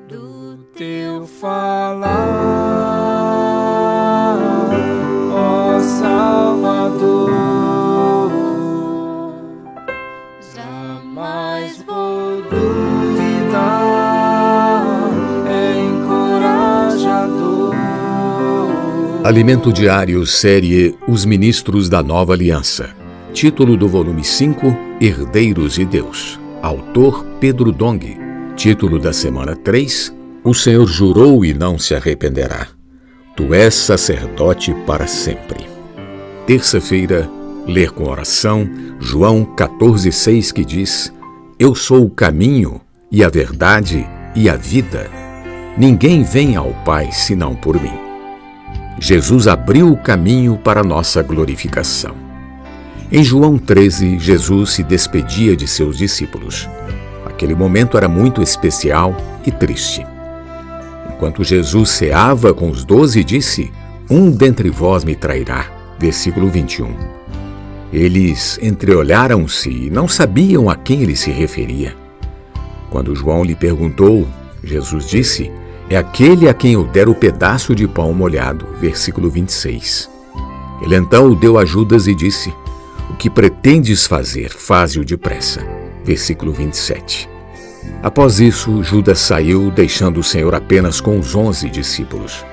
Do teu falar, ó Salvador, jamais vou duvidar, é encorajador. Alimento Diário, série Os Ministros da Nova Aliança. Título do volume 5, Herdeiros de Deus. Autor Pedro Dong. Título da semana 3, O Senhor jurou e não se arrependerá. Tu és sacerdote para sempre. Terça-feira, ler com oração, João 14,6, que diz: Eu sou o caminho e a verdade e a vida. Ninguém vem ao Pai senão por mim. Jesus abriu o caminho para nossa glorificação. Em João 13, Jesus se despedia de seus discípulos. Aquele momento era muito especial e triste. Enquanto Jesus ceava com os 12, disse: Um dentre vós me trairá. Versículo 21. Eles entreolharam-se e não sabiam a quem ele se referia. Quando João lhe perguntou, Jesus disse: É aquele a quem eu der o pedaço de pão molhado. Versículo 26. Ele então o deu a Judas e disse: O que pretendes fazer, faze-o depressa. Versículo 27. Após isso, Judas saiu, deixando o Senhor apenas com os 11 discípulos.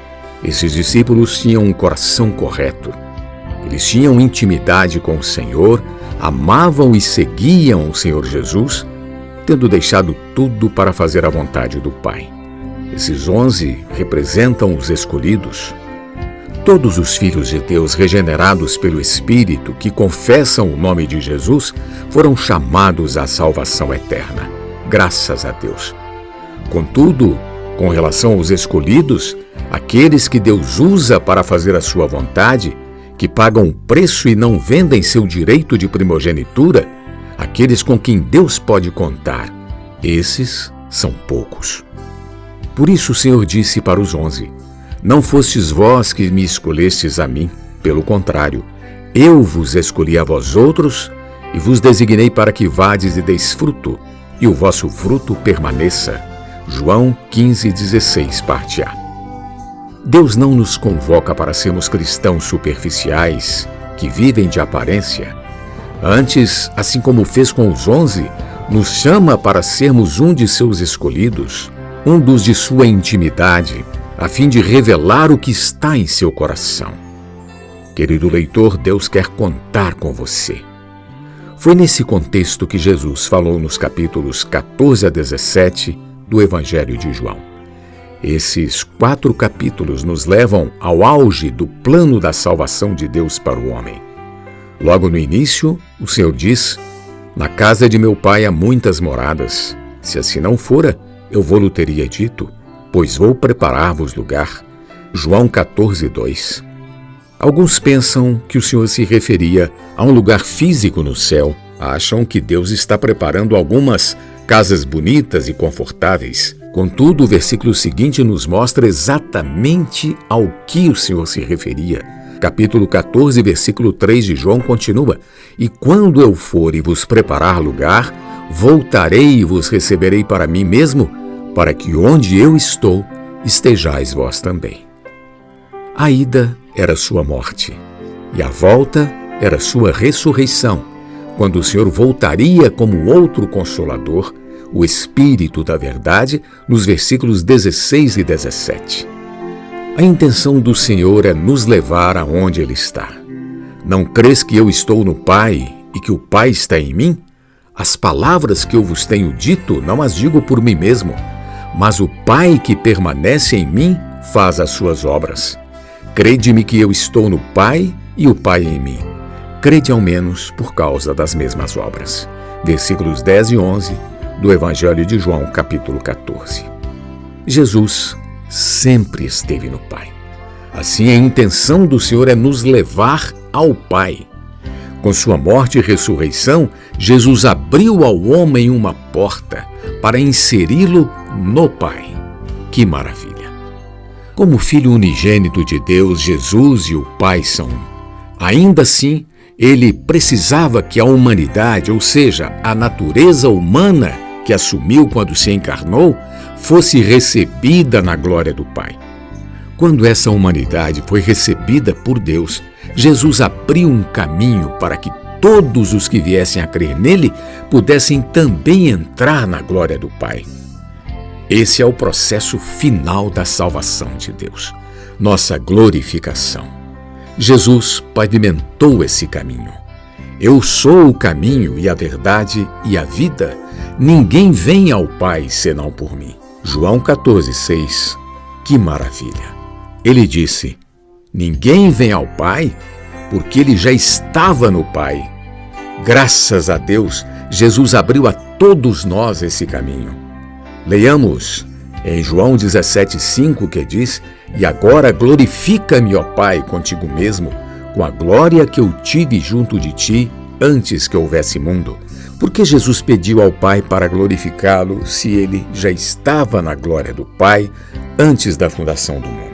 Esses discípulos tinham um coração correto. Eles tinham intimidade com o Senhor, amavam e seguiam o Senhor Jesus, tendo deixado tudo para fazer a vontade do Pai. Esses 11 representam os escolhidos. Todos os filhos de Deus regenerados pelo Espírito que confessam o nome de Jesus foram chamados à salvação eterna. Graças a Deus. Contudo, com relação aos escolhidos, aqueles que Deus usa para fazer a sua vontade, que pagam o preço e não vendem seu direito de primogenitura, aqueles com quem Deus pode contar, esses são poucos. Por isso o Senhor disse para os 11: Não fostes vós que me escolhestes a mim, pelo contrário, eu vos escolhi a vós outros e vos designei para que vades e deis fruto, e o vosso fruto permaneça. João 15,16, parte A. Deus não nos convoca para sermos cristãos superficiais, que vivem de aparência. Antes, assim como fez com os 11, nos chama para sermos um de seus escolhidos, um dos de sua intimidade, a fim de revelar o que está em seu coração. Querido leitor, Deus quer contar com você. Foi nesse contexto que Jesus falou nos capítulos 14 a 17 do Evangelho de João. Esses 4 capítulos nos levam ao auge do plano da salvação de Deus para o homem. Logo no início, o Senhor diz: Na casa de meu Pai há muitas moradas. Se assim não fora, eu vou-lhe teria dito, pois vou preparar-vos lugar. João 14:2. Alguns pensam que o Senhor se referia a um lugar físico no céu. Acham que Deus está preparando algumas casas bonitas e confortáveis. Contudo, o versículo seguinte nos mostra exatamente ao que o Senhor se referia. Capítulo 14, versículo 3 de João continua: E quando eu for e vos preparar lugar, voltarei e vos receberei para mim mesmo, para que onde eu estou, estejais vós também. A ida era sua morte, e a volta era sua ressurreição, quando o Senhor voltaria como outro Consolador, o Espírito da Verdade, nos versículos 16 e 17. A intenção do Senhor é nos levar aonde Ele está. Não crês que eu estou no Pai e que o Pai está em mim? As palavras que eu vos tenho dito não as digo por mim mesmo, mas o Pai que permanece em mim faz as suas obras. Crede-me que eu estou no Pai e o Pai em mim. Crede ao menos por causa das mesmas obras. Versículos 10 e 11 do Evangelho de João, capítulo 14. Jesus sempre esteve no Pai. Assim, a intenção do Senhor é nos levar ao Pai. Com sua morte e ressurreição, Jesus abriu ao homem uma porta para inseri-lo no Pai. Que maravilha! Como Filho unigênito de Deus, Jesus e o Pai são um. Ainda assim, ele precisava que a humanidade, ou seja, a natureza humana que assumiu quando se encarnou, fosse recebida na glória do Pai. Quando essa humanidade foi recebida por Deus, Jesus abriu um caminho para que todos os que viessem a crer nele pudessem também entrar na glória do Pai. Esse é o processo final da salvação de Deus, nossa glorificação. Jesus pavimentou esse caminho. Eu sou o caminho e a verdade e a vida. Ninguém vem ao Pai senão por mim. João 14,6. Que maravilha! Ele disse: ninguém vem ao Pai porque ele já estava no Pai. Graças a Deus, Jesus abriu a todos nós esse caminho. Leiamos em João 17,5, que diz: e agora glorifica-me, ó Pai, contigo mesmo, com a glória que eu tive junto de ti antes que houvesse mundo. Porque Jesus pediu ao Pai para glorificá-lo se ele já estava na glória do Pai antes da fundação do mundo.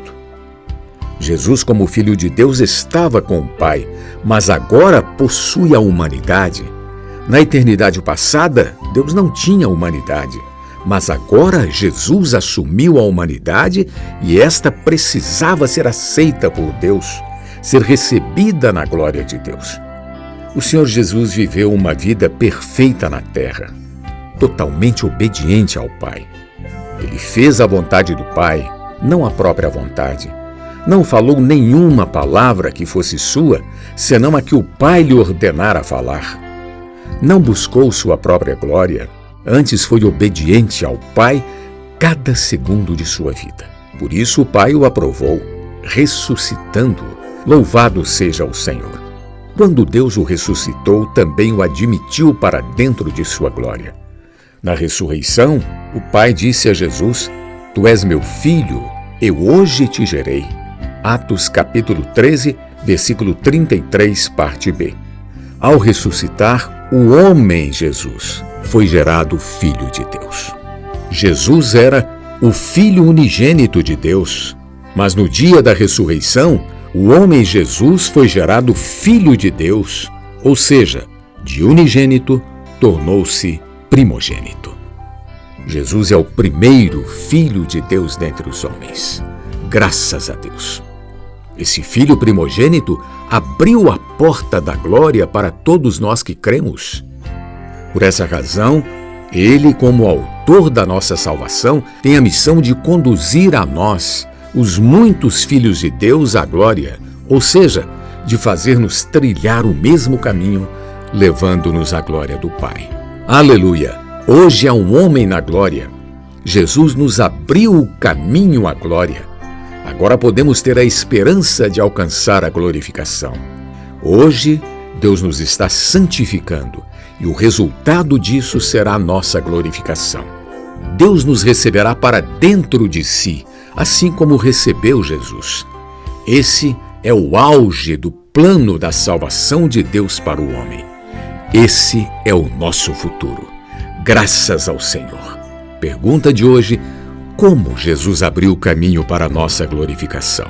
Jesus, como Filho de Deus, estava com o Pai, mas agora possui a humanidade. Na eternidade passada, Deus não tinha humanidade, mas agora Jesus assumiu a humanidade e esta precisava ser aceita por Deus, ser recebida na glória de Deus. O Senhor Jesus viveu uma vida perfeita na terra, totalmente obediente ao Pai. Ele fez a vontade do Pai, não a própria vontade. Não falou nenhuma palavra que fosse sua, senão a que o Pai lhe ordenara falar. Não buscou sua própria glória, antes foi obediente ao Pai cada segundo de sua vida. Por isso o Pai o aprovou, ressuscitando-o. Louvado seja o Senhor. Quando Deus o ressuscitou, também o admitiu para dentro de sua glória. Na ressurreição, o Pai disse a Jesus: Tu és meu filho, eu hoje te gerei. Atos capítulo 13, versículo 33, parte B. Ao ressuscitar, o homem Jesus foi gerado Filho de Deus. Jesus era o Filho unigênito de Deus, mas no dia da ressurreição, o homem Jesus foi gerado Filho de Deus, ou seja, de unigênito tornou-se primogênito. Jesus é o primeiro Filho de Deus dentre os homens. Graças a Deus. Esse Filho primogênito abriu a porta da glória para todos nós que cremos. Por essa razão, ele, como autor da nossa salvação, tem a missão de conduzir a nós, os muitos filhos de Deus, à glória, ou seja, de fazer-nos trilhar o mesmo caminho, levando-nos à glória do Pai. Aleluia! Hoje há um homem na glória. Jesus nos abriu o caminho à glória. Agora podemos ter a esperança de alcançar a glorificação. Hoje, Deus nos está santificando e o resultado disso será a nossa glorificação. Deus nos receberá para dentro de si, assim como recebeu Jesus. Esse é o auge do plano da salvação de Deus para o homem. Esse é o nosso futuro. Graças ao Senhor. Pergunta de hoje: como Jesus abriu o caminho para a nossa glorificação?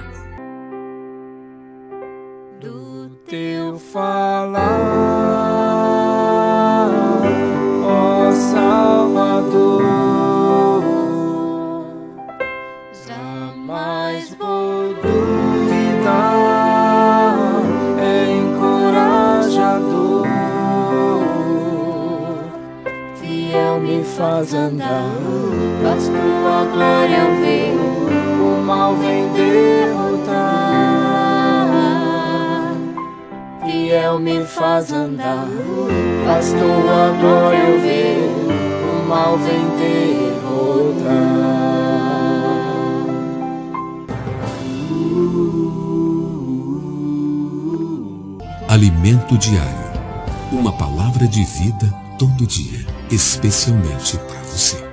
Do teu falar, ó Salvador, jamais vou duvidar, é encorajador, fiel me faz andar. Faz tua glória eu ver, o mal vem derrotar. Fiel me faz andar, faz tua glória eu ver, o mal vem derrotar. Alimento diário. Uma palavra de vida todo dia, especialmente para você.